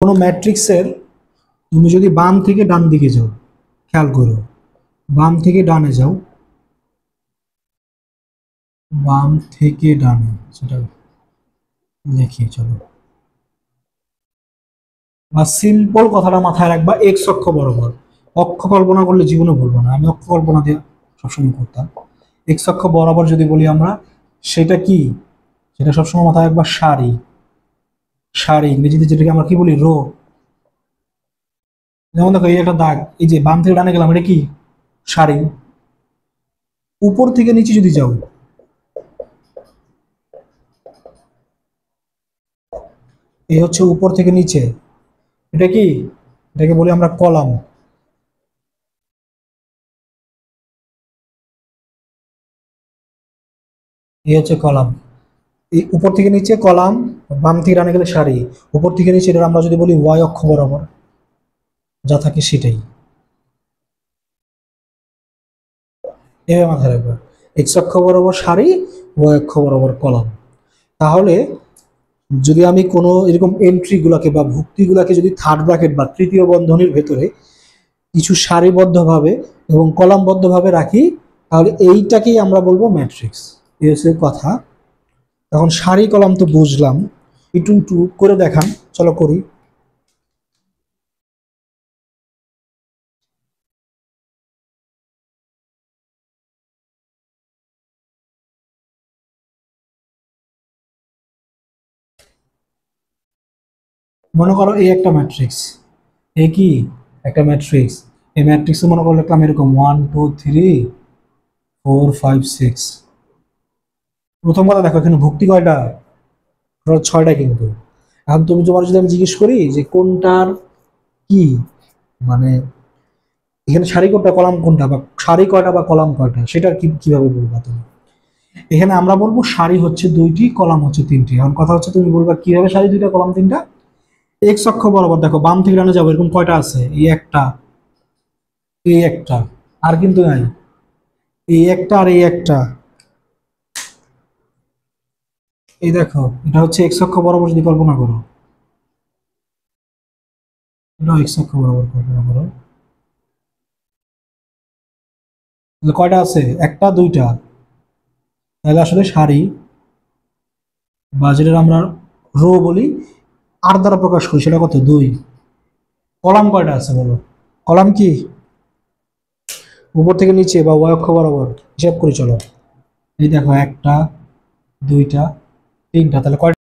কোনো ম্যাট্রিক্সের তুমি যদি বাম থেকে ডান দিকে যাও, খেয়াল করো, বাম থেকে ডানে যাও, বাম থেকে ডানে, সেটা দেখি চলো, বা সিম্পল কথাটা মাথায় রাখবা, এক্স অক্ষ বরাবর। অক্ষ কল্পনা করলে জীবনে বলবো না, আমি অক্ষ কল্পনা দিয়ে সবসময় করতাম। এক্স অক্ষ বরাবর যদি বলি আমরা, সেটা কি, সেটা সবসময় মাথায় রাখবা সারি। সারি ইংরেজিতে যেটাকে আমরা কি বলি, রো। যেমন দেখো, এই একটা দাগ, এই যে বাম থেকে ডানে গেলাম, এটা কি, সারি। উপর থেকে নিচে যদি যাও, এই হচ্ছে উপর থেকে নিচে, এটা কি, এটাকে বলি আমরা কলাম। এই হচ্ছে কলাম। এই উপর থেকে নিচে কলাম, বাম থেকে ডানে গেলে সারি, উপর থেকে নিচে, এটা আমরা যদি বলি ওয়াই অক্ষ বরাবর যা থাকে সেটাই। এভাবে মাথায় রাখবে, এক্স অক্ষ বরাবর সারি, ওয়াই অক্ষ বরাবর কলাম। তাহলে যদি আমি কোনো এরকম এন্ট্রিগুলোকে বা ভুক্তিগুলোকে যদি থার্ড ব্র্যাকেট বা তৃতীয় বন্ধনীর ভেতরে কিছু সারিবদ্ধভাবে এবং কলামবদ্ধভাবে রাখি, তাহলে এইটাকেই আমরা বলবো ম্যাট্রিক্স। এই হচ্ছে কথা। এখন সারি কলাম তো বুঝলাম, একটু একটু করে দেখান, চলো করি। মনে করো এই একটা ম্যাট্রিক্স, এ কি, একটা ম্যাট্রিক্স। এই ম্যাট্রিক্সে মনে করো লিখলাম এরকম 1 2 3 4 5 6। প্রথম কথা দেখো, এখানে ভুক্তি কয়টা, ধরো 6টা কিন্তু। এখন তুমি, তোমার যদি আমি জিজ্ঞেস করি যে কোনটার কি, মানে এখানে সারি কোনটা কলাম কোনটা, বা সারি কয়টা বা কলাম কয়টা, সেটা কিভাবে বলবা তুমি? এখানে আমরা বলবো সারি হচ্ছে 2টি, কলাম হচ্ছে 3টি। এখন কথা হচ্ছে তুমি বলবা কিভাবে সারি 2টা কলাম 3টা। এক্স অক্ষ বরাবর দেখো, বাম থেকে ডানে যাবো, এরকম কয়টা আছে, এই একটা, এই একটা, আর কিন্তু নাই, এই একটা আর এই একটা। এই দেখো, এটা হচ্ছে এক্স অক্ষ বরাবর যদি কল্পনা করো, এটা এক্স অক্ষ বরাবর কল্পনা করো, তাহলে কয়টা আছে, একটা দুইটা, তাহলে আসলে সারি, বা যেটা আমরা রো বলি, আর দ্বারা প্রকাশ করি, সেটা কত, 2। কলাম কয়টা আছে বলো, কলাম কি, উপর থেকে নিচে বা ওয়াই অক্ষ বরাবর হিসাব করি চলো। এই দেখো, একটা দুইটা তিনটা, তাহলে কয়টা?